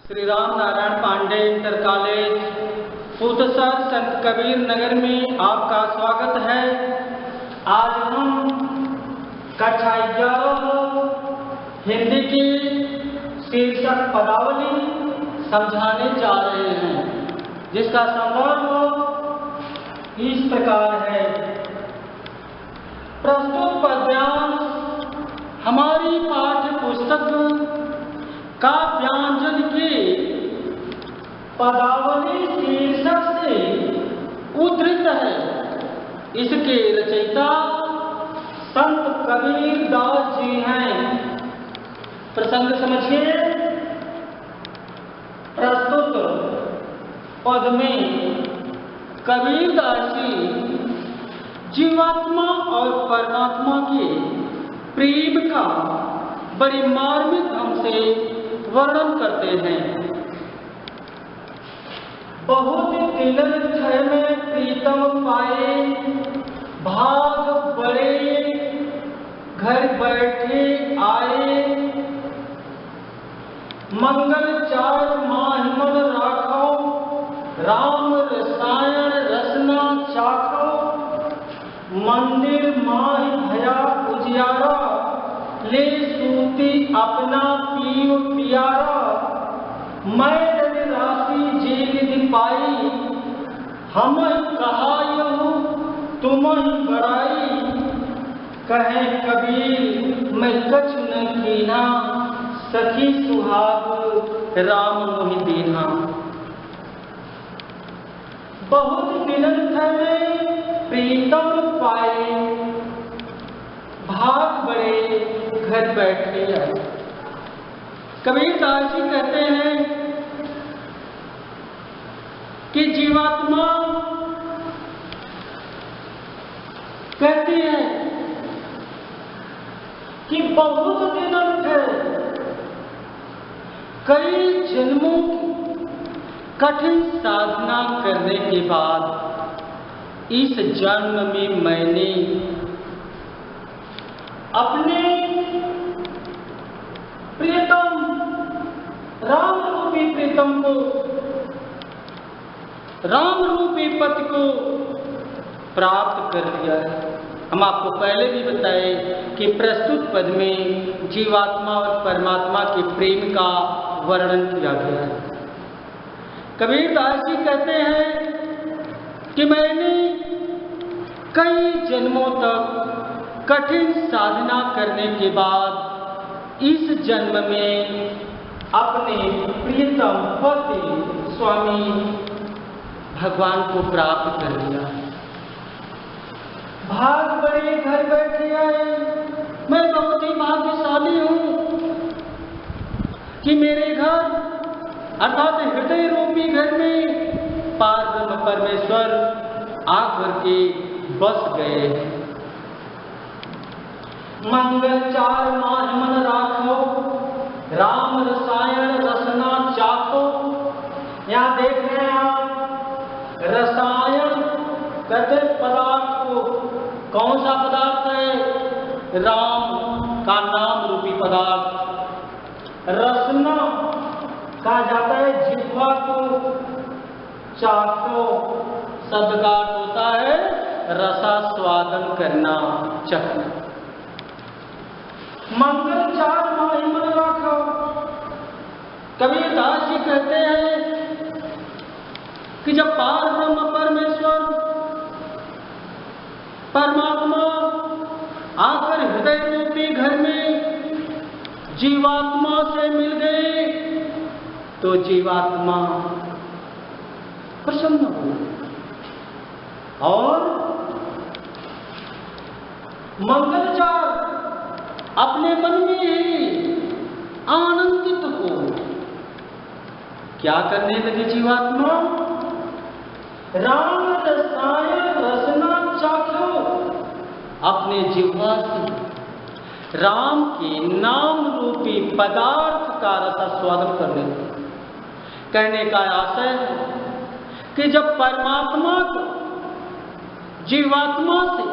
Shri Ram Narayan Pandey inter college फूतसर संत कबीर नगर में आपका स्वागत है। आज हम कक्षा 11 हिंदी की शीर्षक पदावली समझाने जा रहे हैं, जिसका संदर्भ इस प्रकार है। प्रस्तुत पद्यांश हमारी पाठ्य पुस्तक काव्यांजलि की पदावली शीर्षक से उद्धृत है। इसके रचयिता संत कबीर दास जी हैं। प्रसंग समझिए। प्रस्तुत पद में कबीर दास जी जीवात्मा और परमात्मा के प्रेम का बड़ी मार्मिक ढंग से वर्णन करते हैं। बहुत दिनन थय में प्रीतम पाए, भाग बड़े घर बैठे आए। मंगल चार माहिमन राखो, राम रसायन रसना चाखो। मंदिर माहि भया उजियारा, ले सूती अपना पीव पियारा। मैं रवि राशि जेल दिपाई, हम कहायहु तुम बड़ाई। कहे कबीर मैं कछ न कीना, सखी सुहाग राम मोहि दीना। बहुत दिनन थय प्रीतम पाए, भाग बड़े घर बैठे आए। कबीर दास जी कहते हैं कि जीवात्मा कहती है कि बहुत दिनों से कई जन्मों की कठिन साधना करने के बाद इस जन्म में मैंने अपने प्रियतम राम रूपी प्रीतम को, राम रूपी पति को प्राप्त कर लिया है। हम आपको पहले भी बताए कि प्रस्तुत पद में जीवात्मा और परमात्मा के प्रेम का वर्णन किया गया है। कबीर दास जी कहते हैं कि मैंने कई जन्मों तक कठिन साधना करने के बाद इस जन्म में अपने प्रियतम पति स्वामी भगवान को प्राप्त कर लिया। भाग बड़े घर बैठे आए। मैं बहुत ही भाग्यशाली हूँ कि मेरे घर अर्थात हृदय रूपी घर में पारब्रह्म परमेश्वर आकर के बस गए हैं। मंगल चार माहिमन राखो, राम रसायन रसना चाखो। यहाँ देख रहे हैं आप, रसायन कहते पदार्थ को। कौन सा पदार्थ है? राम का नाम रूपी पदार्थ। रसना कहा जाता है जिह्वा को। चाखो शब्द का अर्थ होता है रसा स्वादन करना, चखना। मंगल चार माहिमन राखो। कबीर दास जी कहते हैं कि जब पार ब्रह्म परमेश्वर परमात्मा आकर हृदय रूपी घर में जीवात्मा से मिल गए तो जीवात्मा प्रसन्न हो और मंगलचार अपने मन में ही आनंदित हो। क्या करने लगे जीवात्मा? राम रसायन रसना चाखो। अपने जिह्वा से राम के नाम रूपी पदार्थ का रसास्वादन करने लगे। कहने का आशय है कि जब परमात्मा को जीवात्मा से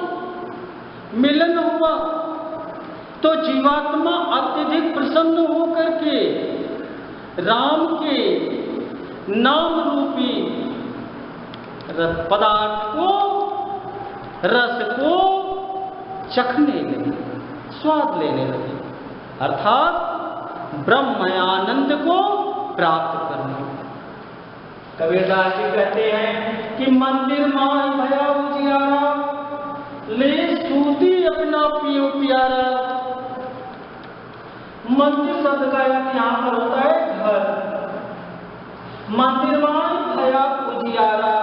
मिलन हुआ तो जीवात्मा अत्यधिक प्रसन्न होकर के राम के नाम रूपी पदार्थ को, रस को चखने लगे, स्वाद लेने लगे, अर्थात ब्रह्म आनंद को प्राप्त करने लगे। कबीरदास जी कहते हैं कि मंदिर माय भया उजियारा, ले सूती अपना पियो प्यारा। मंदिर शब्द का यहाँ पर होता है घर। मंदिर माय भया उजियारा,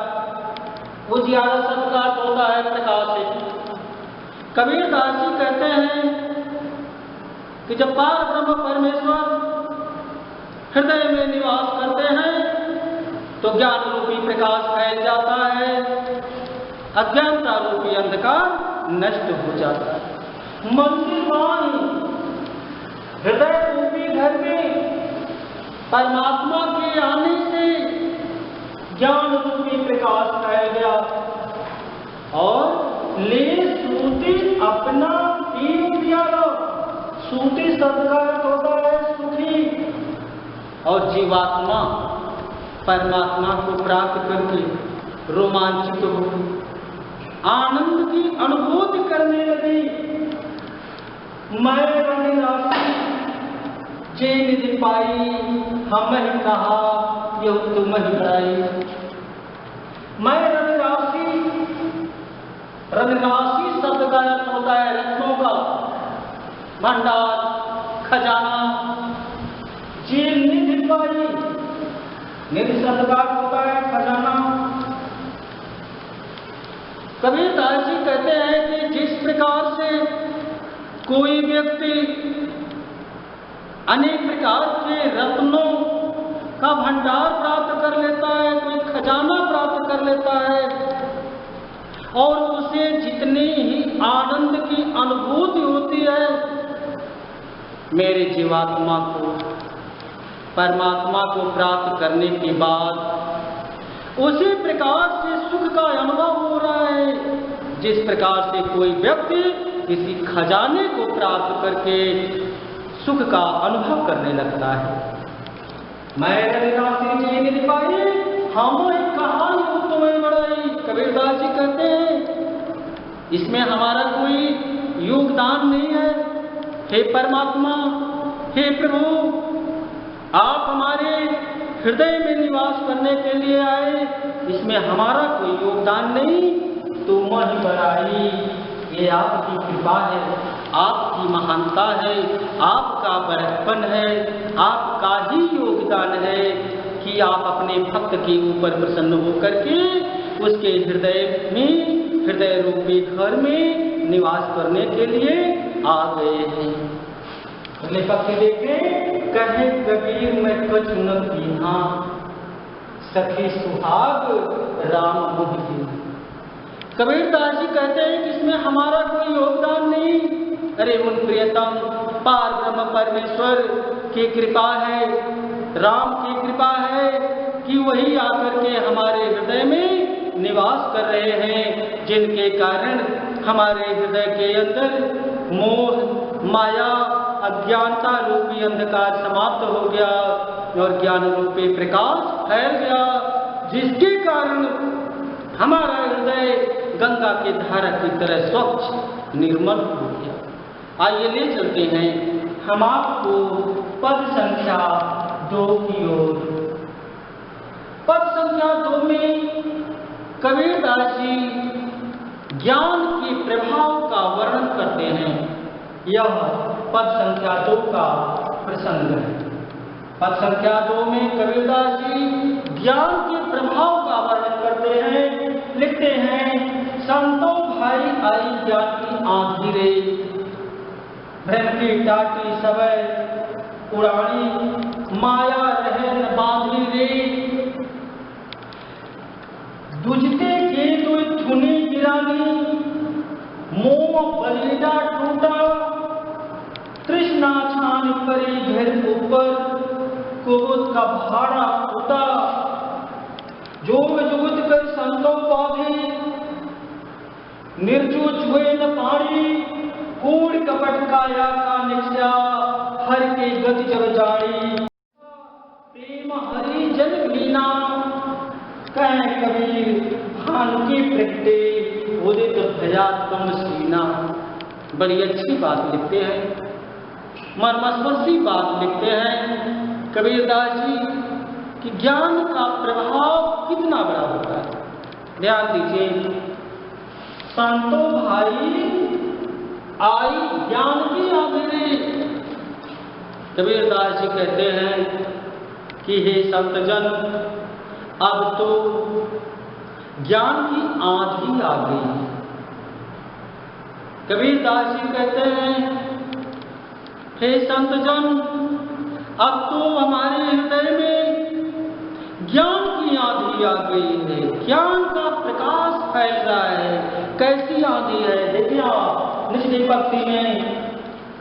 उजियारा शब्द का होता है प्रकाशित। कबीरदास जी कहते हैं कि जब पार ब्रह्म परमेश्वर हृदय में निवास करते हैं तो ज्ञान रूपी प्रकाश फैल जाता है, अज्ञानता रूपी अंधकार नष्ट हो जाता है। मंदिर माय हृदय रूपी घर में परमात्मा के आने से ज्ञान रूपी प्रकाश फैल गया और ले सूती अपना पीयो प्यारा। सूती शब्द का अर्थ होता है सुखी, और जीवात्मा परमात्मा को प्राप्त करके रोमांचित हो आनंद की अनुभूति करने लगी। मैं रंग राशि जे निधि पाई, हम ही कहा यह तुम ही बढ़ाई। मैं रंग राशि शब्द का अर्थ होता है रत्नों का भंडार, खजाना। जे निधि पाई, निधि शब्द का अर्थ होता है खजाना। कबीरदास जी कहते हैं कि जिस प्रकार से कोई व्यक्ति अनेक प्रकार के रत्नों का भंडार प्राप्त कर लेता है, कोई खजाना प्राप्त कर लेता है, और उसे जितनी ही आनंद की अनुभूति होती है, मेरे जीवात्मा को परमात्मा को प्राप्त करने के बाद उसी प्रकार से सुख का अनुभव हो रहा है जिस प्रकार से कोई व्यक्ति किसी खजाने को प्राप्त करके सुख का अनुभव करने लगता है। मैं राशि निधि पाई, हम कहानी तुम्हें बढ़ाई। कबीरदास जी कहते हैं इसमें हमारा कोई योगदान नहीं है। हे परमात्मा, हे प्रभु, आप हमारे हृदय में निवास करने के लिए आए, इसमें हमारा कोई योगदान नहीं, तुम ही बढ़ाई। ये आपकी कृपा है, आपकी महानता है, आपका बड़प्पन है, आपका ही योगदान है कि आप अपने भक्त के ऊपर प्रसन्न होकर के उसके हृदय में, हृदय रूपी घर में निवास करने के लिए आ गए हैं। अगले पक्ष देखें, कहे कबीर मैं तुझ न दीहा, सखी सुहाग राम मुझ की। कबीरदास जी कहते हैं कि इसमें हमारा कोई योगदान नहीं। अरे उन प्रियतम पार ब्रह्म परमेश्वर की कृपा है, राम की कृपा है कि वही आकर के हमारे हृदय में निवास कर रहे हैं, जिनके कारण हमारे हृदय के अंदर मोह, माया, अज्ञानता रूपी अंधकार समाप्त हो गया और ज्ञान रूपी प्रकाश फैल गया, जिसके कारण हमारा हृदय गंगा की धारा की तरह स्वच्छ निर्मल हो गया। आइए ले चलते हैं हम आपको पद संख्या 2 की ओर। पद संख्या 2 में कबीरदास जी ज्ञान के प्रभाव का वर्णन करते हैं। यह पद संख्या 2 का प्रसंग है। पद संख्या 2 में कबीरदास जी ज्ञान के प्रभाव का वर्णन करते हैं। लिखते हैं, संतो भाई आई ज्ञान की आंधी रे, भ्रम की टाटी सबे उड़ानी, माया रहे न बांधी रे। दुजते के तो धुनी गिरानी, मोह बलिदा टूटा, तृष्णा छान परी घर ऊपर, क्रोध का भाड़ा फूटा। जोग जुगत कर संतो पाधी, निर्जो छुए न पानी, कूड़ कपट काया का निश्चा, हर के गति जब जानी। वीर भानुकी प्रगटे उदित भयात्म सीना। बड़ी अच्छी बात लिखते हैं, मर्मस्पर्शी बात लिखते हैं कबीरदास जी कि ज्ञान का प्रभाव कितना बड़ा होता है। ध्यान दीजिए, संतो भाई आई ज्ञान की आंधी। कबीरदास जी कहते हैं कि हे संतजन, अब तो ज्ञान की आंधी आ गई। कबीरदास जी कहते हैं हे संतजन, अब तो हमारे हृदय में ज्ञान की आंधी आ गई है, ज्ञान का प्रकाश फैल रहा है। कैसी आंधी है? देखिए आप निचली पंक्ति में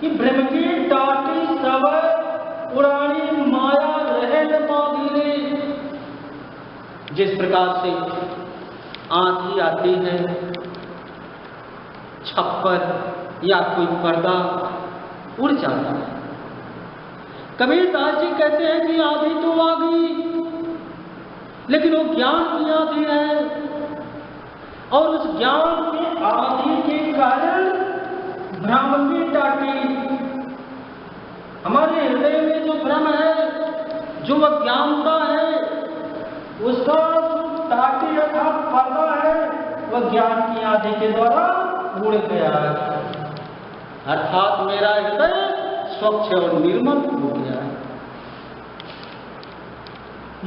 कि भ्रम की टाटी सब पुरानी माया रहल माधीरे। जिस प्रकार से आंधी आती है, छप्पर या कोई पर्दा उड़ जाता है। कबीरदास जी कहते हैं कि आंधी तो आ गई, लेकिन वो ज्ञान की आंधी है, और उस ज्ञान की आंधी के कारण भ्रम की टाटी, हमारे हृदय में जो भ्रम है, जो अज्ञानता है, उसका जो टाटी अर्थात पर्दा है, वह ज्ञान की आंधी के द्वारा उड़ गया। अर्थात मेरा हृदय स्वच्छ और निर्मल हो गया है।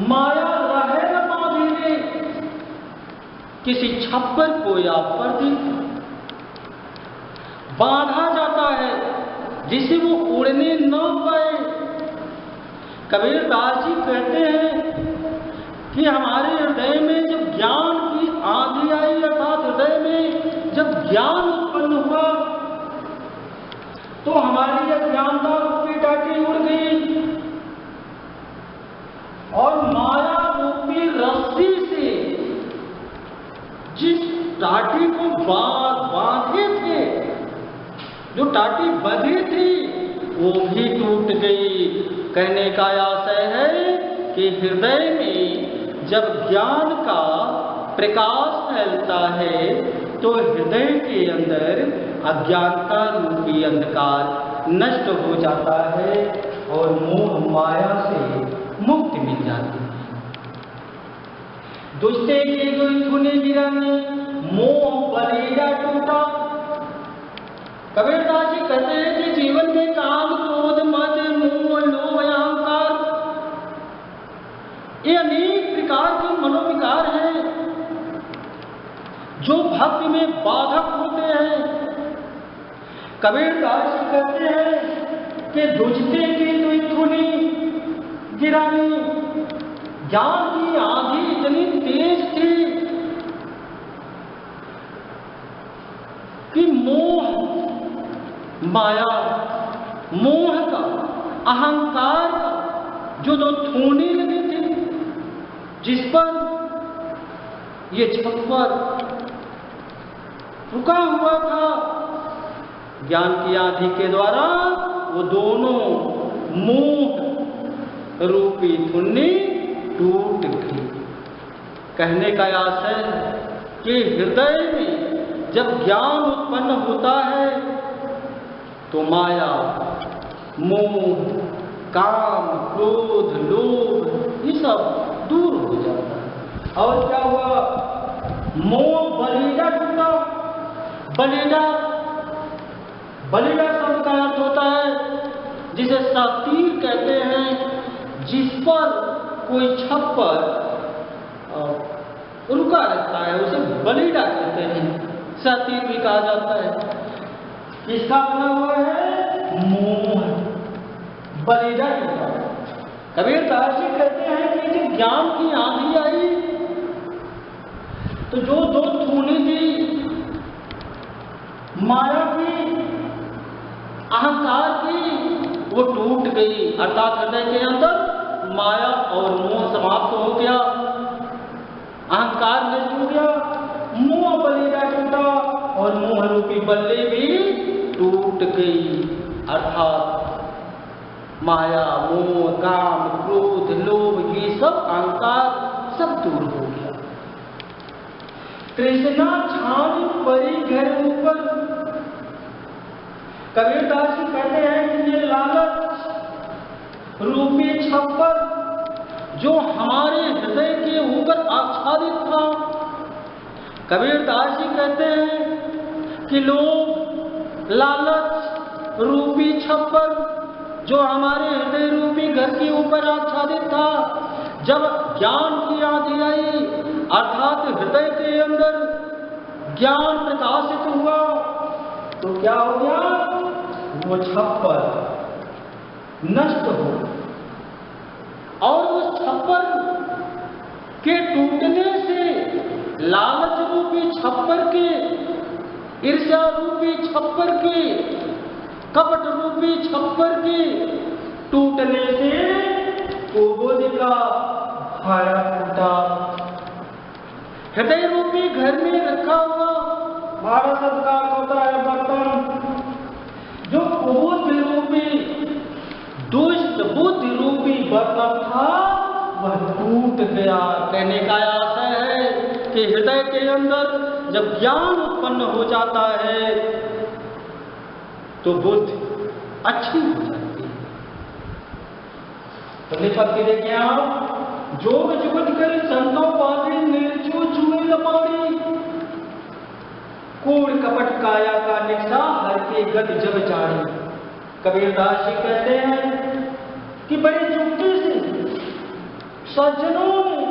माया रहे न माधीरे, किसी छप्पर को या पर्दे बांधा जाता है जिसे वो उड़ने न पाए। कबीरदास जी कहते हैं कि हमारे हृदय में जब ज्ञान की आंधी आई, अर्थात हृदय में जब ज्ञान उत्पन्न हुआ, तो हमारी अज्ञानता रूपी टाटी उड़ गई, और माया रूपी रस्सी से जिस टाटी को बांधे थे, जो टाटी बंधी थी, वो भी टूट गई। कहने का आशय है कि हृदय में जब ज्ञान का प्रकाश फैलता है, तो हृदय के अंदर अज्ञानता रूपी अंधकार नष्ट हो जाता है और मोह माया से मुक्ति मिल जाती है। दुष्टे के दुष्टुने गिराने मोह बलेगा टूटा। कबीरदास जी कहते हैं कि जीवन में काम, क्रोध, मद, मोह, लोभ, अहंकार, ये अनेक प्रकार के मनोविकार हैं जो भक्ति में बाधक होते हैं। कबीरदास जी कहते हैं कि दुष्टे की दुष्टुनी गिरानी, ज्ञान की आंधी इतनी तेज थी कि मोह माया, मोह का, अहंकार का जो दो थूने लगे थे, जिस पर ये छप्पर रुका हुआ था, ज्ञान की आंधी के द्वारा वो दोनों मोह रूपी थुन्नी टूट गई। कहने का आशय है कि हृदय में जब ज्ञान उत्पन्न होता है, तो माया, मोह, काम, क्रोध, लोभ, ये सब दूर हो जाता है। और क्या हुआ? मोह बलेगा टूटा। बलेगा शब्द का अर्थ होता है जिसे सातीर कहते हैं, जिस पर कोई छप्पर रुका रहता है, उसे बलेगा कहते हैं। सातीर भी कहा जाता है। किसका बना हुआ है? मोह, बलेगा टूटा। कबीरदास जी कहते हैं कि जब ज्ञान की आंधी आई, तो जो दो थूनी थी, माया की, अहंकार की, वो टूट गई। अर्थात हृदय के अंदर माया और मोह समाप्त हो गया, अहंकार नष्ट हो गया, मोह बलेगा टूटा और मोह रूपी बल्ले भी टूट गई। अर्थात माया, मोह, काम, क्रोध, लोभ, ये सब अहंकार सब दूर हो गया। तृष्णा छान परी घर ऊपर। कबीरदास जी कहते हैं कि ये लालच रूपी छप्पर जो हमारे हृदय के ऊपर आच्छादित था। कबीरदास जी कहते हैं कि लोग लालच रूपी छप्पर जो हमारे हृदय रूपी घर के ऊपर आच्छादित था, जब ज्ञान की आंधी आई अर्थात हृदय के अंदर ज्ञान प्रकाशित हुआ तो क्या हो गया? वो छप्पर नष्ट हो और उस छप्पर के टूटने से लालच रूपी छप्पर के, ईर्ष्या रूपी छप्पर के, कपट रूपी छप्पर के टूटने से कुबोध का भारा टूटा। हृदय रूपी घर में रखा हुआ भारा शब्द का होता है बर्तन, जो कुबोध रूपी दुष्ट बुद्धि रूपी बर्तन था वह टूट गया। कहने का आशय है कि हृदय के अंदर जब ज्ञान उत्पन्न हो जाता है तो बुद्धि अच्छी हो जाती है। तो लिखा देखिए आप, जोग जुगत कर संतो पाते निर्चू चुए लपाड़ी, कूड़ कपट काया का निक्सा हर के गद जब जाड़ी। कबीरदास जी कहते हैं कि बड़ी युक्ति से सज्जनों ने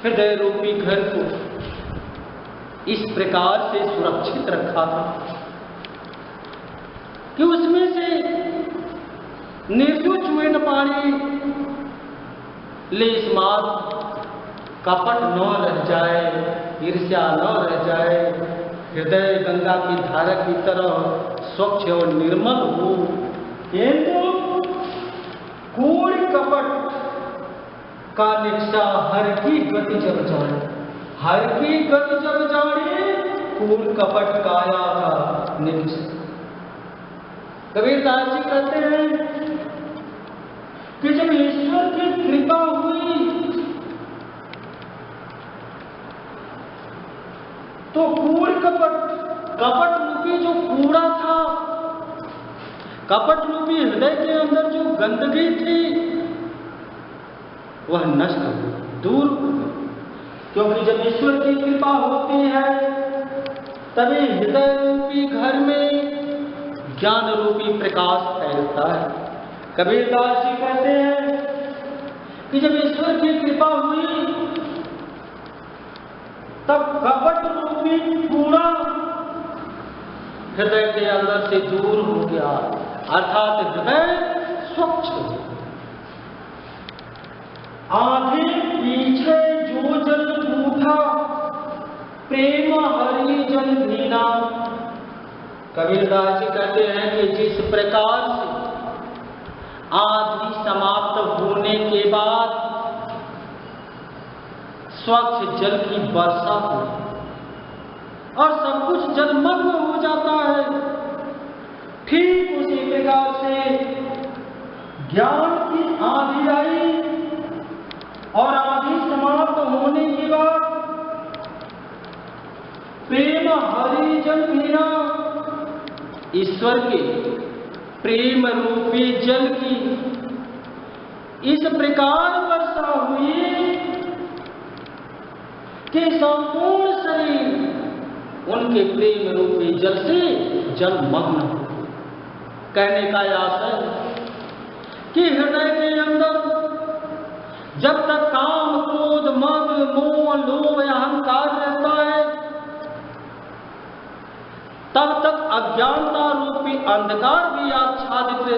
हृदय रूपी घर को इस प्रकार से सुरक्षित रखा था कि उसमें से निर्जु चुए न पानी, लेस मात्र कपट न रह जाए, ईर्ष्या न रह जाए, हृदय गंगा की धारा की तरह स्वच्छ और निर्मल हो। किंतु कूड़ कपट का निक्सा हर की गति जब जाने, हर की गति जब जाने कूड़ कपट काया का निक्सा। कबीरदास जी कहते हैं कि जब ईश्वर की कृपा हुई तो कूड़ कपट, कपट रूपी जो कूड़ा था, कपट रूपी हृदय के अंदर जो गंदगी थी वह नष्ट हो गई, दूर हो गई। क्योंकि जब ईश्वर की कृपा होती है तभी हृदय रूपी घर में ज्ञान रूपी प्रकाश फैलता है। कबीरदास जी कहते हैं कि जब ईश्वर की कृपा हुई तब कपट रूपी कूड़ा हृदय के अंदर से दूर हो गया, अर्थात हृदय स्वच्छ हो गया। आगे पीछे जो जल उठा प्रेम हरि जल नीना। कबीरदास जी कहते हैं कि जिस प्रकार से आंधी समाप्त होने के बाद स्वच्छ जल की वर्षा हो और सब कुछ जलमग्न हो जाता है, ठीक उसी प्रकार से ज्ञान की आंधी आई और आंधी समाप्त होने के बाद प्रेम हरि जल मीरा, ईश्वर के प्रेम रूपी जल की इस प्रकार वर्षा हुई कि संपूर्ण शरीर उनके प्रेम रूपी जल से जलमग्न हो। कहने का आशय कि हृदय के अंदर जब तक काम क्रोध मद मोह लोभ अहंकार रहता है तब तक अज्ञानता रूपी अंधकार भी आच्छादित रहता है।